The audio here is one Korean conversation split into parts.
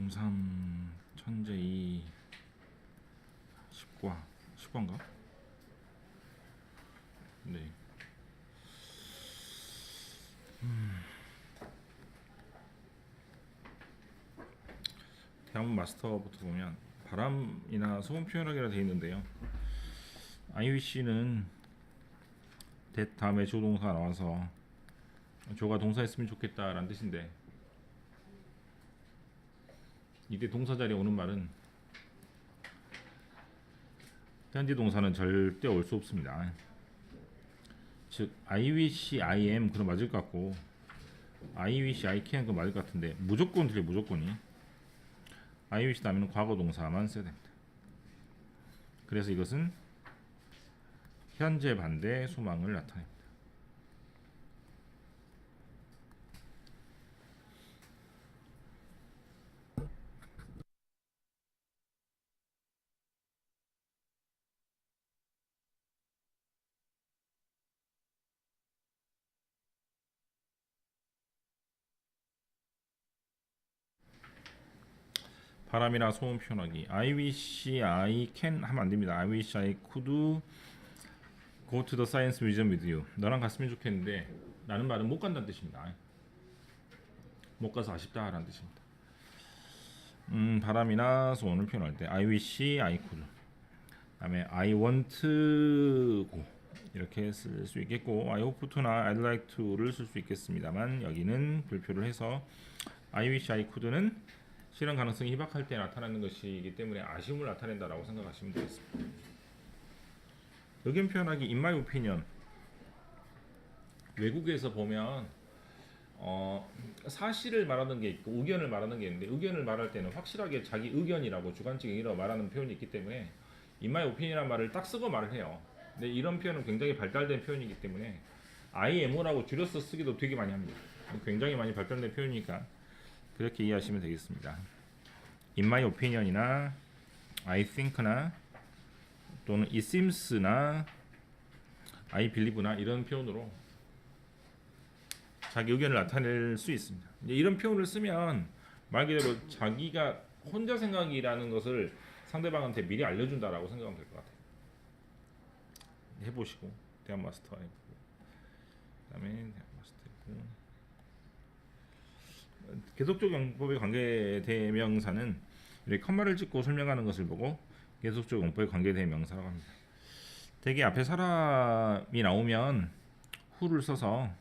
중3 천재 2 10과 10과인가? 네. 대학문 마스터부터 보면 바람이나 소음 표현하기라 되어 있는데요. IWC는 that 다음에 조동사가 나와서 조가 동사했으면 좋겠다라는 뜻인데, 이때 동사 자리에 오는 말은 현재 동사는 절대 올 수 없습니다. 즉 I wish I am 그럼 맞을 것 같고 I wish I can 그럼 맞을 것 같은데, 무조건 틀려. 무조건이 I wish 다음에는 과거 동사만 써야 됩니다. 그래서 이것은 현재 반대 소망을 나타냅니다. 바람이나 소음 표현하기. I wish I can 하면 안 됩니다. I wish I could go to the science museum with you. 너랑 갔으면 좋겠는데 라는 말은 못 간다는 뜻입니다. 못 가서 아쉽다라는 뜻입니다. 바람이나 소음을 표현할 때 I wish I could, 다음에 I want to go 이렇게 쓸 수 있겠고, I hope to나 I'd like to를 쓸 수 있겠습니다만 여기는 불표를 해서 I wish I could는 실현 가능성이 희박할 때 나타나는 것이기 때문에 아쉬움을 나타낸다라고 생각하시면 되겠습니다. 의견 표현하기. in my opinion. 외국에서 보면 사실을 말하는 게 있고 의견을 말하는 게 있는데, 의견을 말할 때는 확실하게 자기 의견이라고 주관적인 의견이라고 말하는 표현이 있기 때문에 in my opinion이라는 말을 딱 쓰고 말을 해요. 근데 이런 표현은 굉장히 발달된 표현이기 때문에 I am라고 줄여서 쓰기도 되게 많이 합니다. 굉장히 많이 발달된 표현이니까 그렇게 이해하시면 되겠습니다. In my opinion이나 I think나 또는 it seems나 I believe나 이런 표현으로 자기 의견을 나타낼 수 있습니다. 이런 표현을 쓰면 말 그대로 자기가 혼자 생각이라는 것을 상대방한테 미리 알려준다라고 생각하면 될 것 같아요. 해보시고 대학 마스터 해보고, 그다음에 대학 마스터 해보고. 계속적 용법의 관계 대명사는 이렇게 컴마를 찍고 설명하는 것을 보고 계속적 용법의 관계 대명사라고 합니다. 대개 앞에 사람이 나오면 who를 써서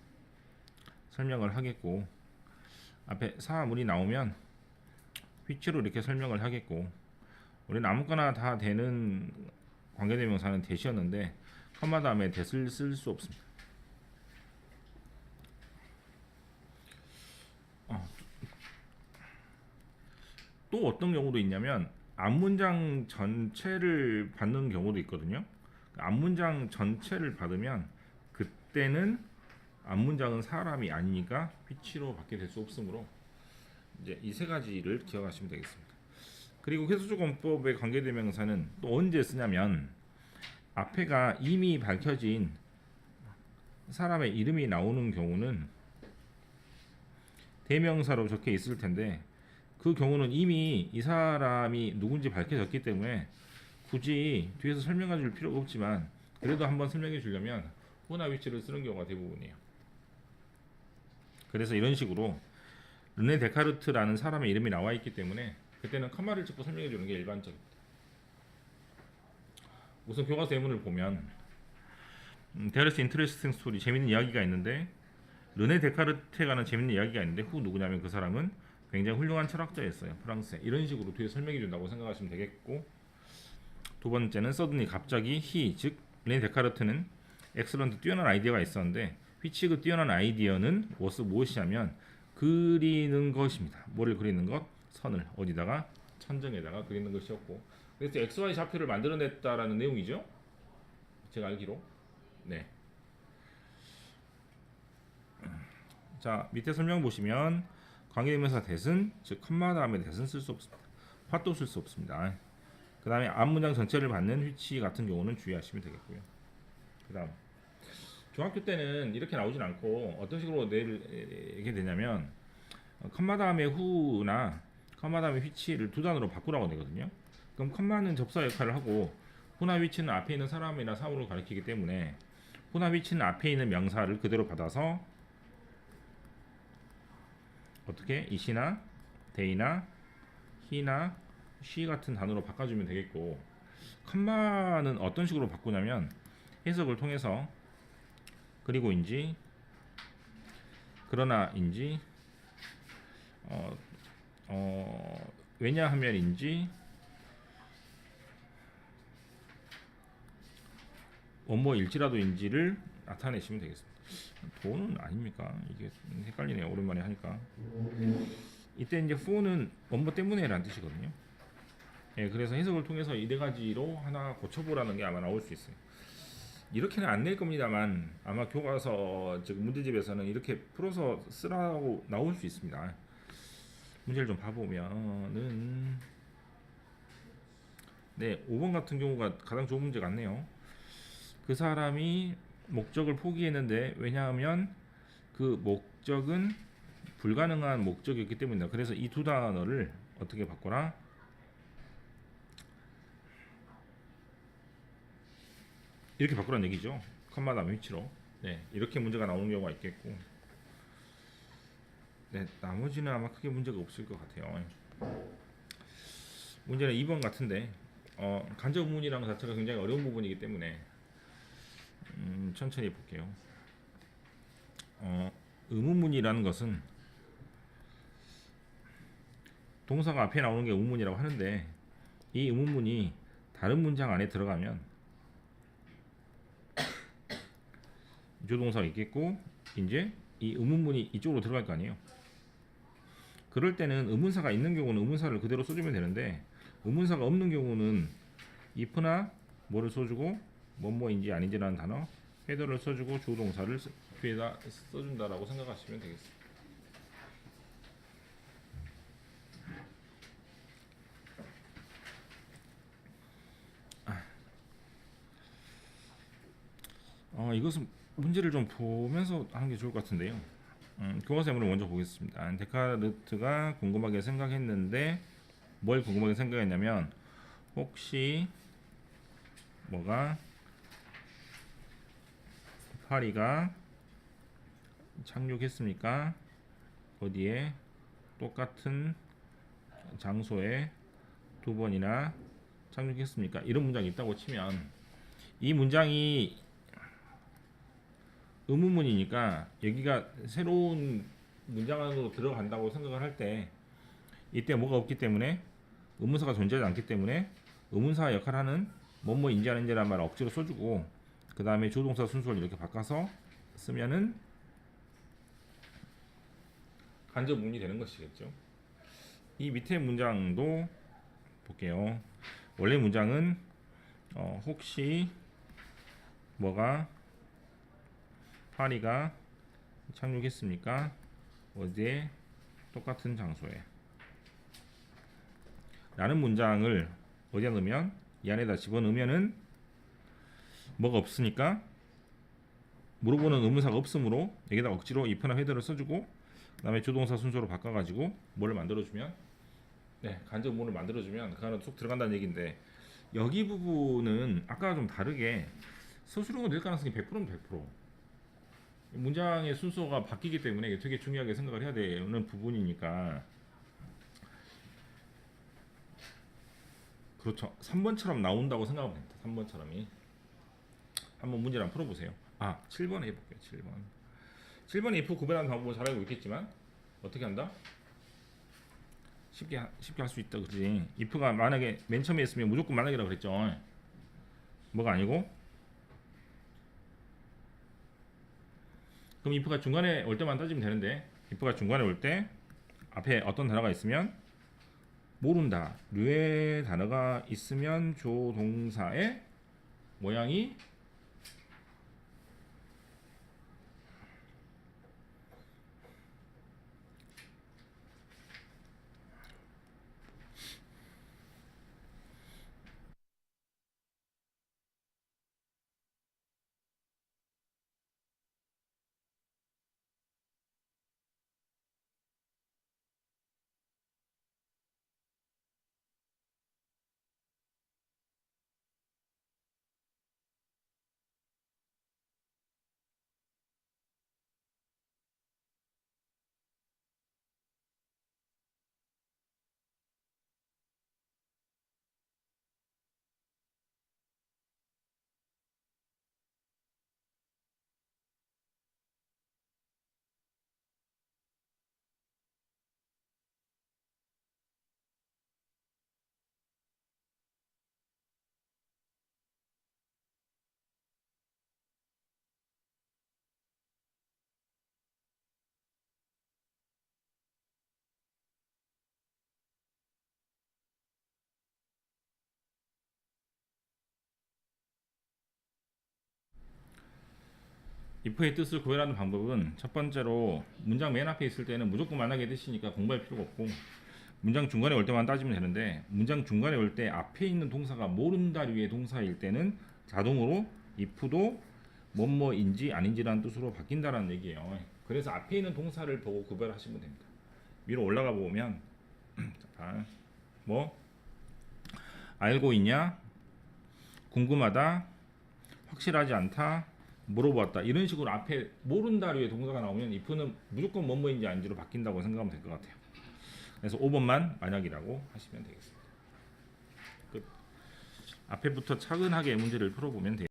설명을 하겠고, 앞에 사물이 나오면 which로 이렇게 설명을 하겠고, 우리는 아무거나 다 되는 관계 대명사는 that이었는데 컴마 다음에 that을 쓸 수 없습니다. 또 어떤 경우도 있냐면 앞문장 전체를 받는 경우도 있거든요. 앞문장 전체를 받으면 그때는 앞문장은 사람이 아니니까 which로 받게 될 수 없으므로 이제 이 세 가지를 기억하시면 되겠습니다. 그리고 회수적 원법의 관계대명사는 또 언제 쓰냐면 앞에가 이미 밝혀진 사람의 이름이 나오는 경우는 대명사로 적혀 있을 텐데, 그 경우는 이미 이 사람이 누군지 밝혀졌기 때문에 굳이 뒤에서 설명해 줄 필요가 없지만 그래도 한번 설명해 주려면 who나 which를 쓰는 경우가 대부분이에요. 그래서 이런 식으로 르네 데카르트라는 사람의 이름이 나와 있기 때문에 그때는 컴마를 찍고 설명해 주는 게 일반적입니다. 우선 교과서 예문을 보면 There is interesting story, 재밌는 이야기가 있는데 르네 데카르트에 관한 재밌는 이야기가 있는데 who 누구냐면 그 사람은 굉장히 훌륭한 철학자였어요. 프랑스에. 이런 식으로 뒤에 설명해 준다고 생각하시면 되겠고, 두 번째는 suddenly 갑자기 he, 즉 르네 데카르트는 excellent 뛰어난 아이디어가 있었는데 which 그 뛰어난 아이디어는 was 무엇이냐면 그리는 것입니다. 뭐를 그리는 것? 선을 어디다가? 천정에다가 그리는 것이었고, 그래서 XY 좌표를 만들어냈다라는 내용이죠. 제가 알기로. 네. 자, 밑에 설명 보시면 관계대명사 that은, 즉 컴마 다음에 that은 쓸 수 없습니다. what도 쓸 수 없습니다. 그 다음에 앞문장 전체를 받는 which 같은 경우는 주의하시면 되겠고요. 그 다음 중학교 때는 이렇게 나오진 않고 어떤 식으로 내게 되냐면 컴마 다음에 who나 컴마 다음에 위치를 두 단어로 바꾸라고 되거든요. 그럼 컴마는 접사 역할을 하고 후나 위치는 앞에 있는 사람이나 사물을 가리키기 때문에 후나 위치는 앞에 있는 명사를 그대로 받아서 어떻게 이시나 데이나 히나 쉬 같은 단어로 바꿔주면 되겠고, 컴마는 어떤 식으로 바꾸냐면 해석을 통해서 그리고인지 그러나인지 어, 왜냐하면인지 원모일지라도인지를 나타내시면 되겠습니다. 도는 아닙니까? 이게 헷갈리네요. 오랜만에 하니까. 이때 이제 for는 원모 때문에라는 뜻이거든요. 예, 그래서 해석을 통해서 이네 가지로 하나 고쳐보라는 게 아마 나올 수 있어요. 이렇게는 안 낼 겁니다만 아마 교과서 즉 문제집에서는 이렇게 풀어서 쓰라고 나올 수 있습니다. 문제를 좀 봐보면은 네, 5번 같은 경우가 가장 좋은 문제 같네요. 그 사람이 목적을 포기했는데 왜냐하면 그 목적은 불가능한 목적이었기 때문이다. 그래서 이 두 단어를 어떻게 바꿔라? 이렇게 바꾸라는 얘기죠. 컴마 다음에 위치로. 네, 이렇게 문제가 나오는 경우가 있겠고, 네, 나머지는 아마 크게 문제가 없을 것 같아요. 문제는 2번 같은데 간접 의문이라는 것 자체가 굉장히 어려운 부분이기 때문에 천천히 볼게요. 의문문이라는 것은 동사가 앞에 나오는 게 의문문이라고 하는데 이 의문문이 다른 문장 안에 들어가면 조동사가 있겠고 이제 이 의문문이 이쪽으로 들어갈 거 아니에요. 그럴 때는 의문사가 있는 경우는 의문사를 그대로 써주면 되는데 의문사가 없는 경우는 if나 뭐를 써주고 뭐뭐인지 아닌지라는 단어 헤더를 써주고 주동사를 뒤에다 써준다라고 생각하시면 되겠습니다. 이것은 문제를 좀 보면서 하는 게 좋을 것 같은데요. 교과서문을 먼저 보겠습니다. 데카르트가 궁금하게 생각했는데 뭘 궁금하게 생각했냐면 혹시 뭐가 파리가 착륙했습니까? 어디에? 똑같은 장소에 두 번이나 착륙했습니까? 이런 문장이 있다고 치면 이 문장이 의문문이니까 여기가 새로운 문장 안으로 들어간다고 생각을 할 때 이때 뭐가 없기 때문에 의문사가 존재하지 않기 때문에 의문사 역할을 하는 뭐뭐인지 아닌지라는 말을 억지로 써주고 그 다음에 조동사 순서를 이렇게 바꿔서 쓰면은 간접 문이 되는 것이겠죠. 이 밑에 문장도 볼게요. 원래 문장은 혹시 뭐가 파리가 착륙했습니까? 어디에? 똑같은 장소에 라는 문장을 어디에 넣으면 이 안에다 집어넣으면은 뭐가 없으니까 물어보는 의문사가 없으므로 여기다 억지로 if나 헤더를 써주고 그 다음에 조동사 순서로 바꿔가지고 뭐를 만들어주면 간접 문을 만들어주면 그 안에 쏙 들어간다는 얘기인데 여기 부분은 아까와 좀 다르게 서술형으로 낼 가능성이 100%면 100%. 문장의 순서가 바뀌기 때문에 이게 되게 중요하게 생각을 해야 되는 부분이니까 그렇죠. 3번처럼 나온다고 생각하면 됩니다. 3번처럼이. 한번 문제를 한번 풀어보세요. 7번 해볼게요. 7번. 7번 if 구별하는 방법을 잘 알고 있겠지만 어떻게 한다? 쉽게 할 수 있다 그러지. if가 만약에 맨 처음에 있으면 무조건 만약이라고 그랬죠. 뭐가 아니고 그럼 if가 중간에 올 때만 따지면 되는데 if가 중간에 올 때 앞에 어떤 단어가 있으면 모른다 류의 단어가 있으면 조동사의 모양이 if의 뜻을 구별하는 방법은 첫 번째로 문장 맨 앞에 있을 때는 무조건 만약의 뜻이니까 공부할 필요가 없고 문장 중간에 올 때만 따지면 되는데 문장 중간에 올 때 앞에 있는 동사가 모른다류의 동사일 때는 자동으로 if도 뭐뭐인지 아닌지라는 뜻으로 바뀐다는 얘기예요. 그래서 앞에 있는 동사를 보고 구별하시면 됩니다. 위로 올라가 보면 뭐 알고 있냐, 궁금하다, 확실하지 않다, 물어봤다 이런 식으로 앞에 모른다류의 동사가 나오면 if는 무조건 뭐뭐인지 아닌지로 바뀐다고 생각하면 될 것 같아요. 그래서 5번만 만약이라고 하시면 되겠습니다. 끝. 앞에부터 차근하게 문제를 풀어보면 돼요.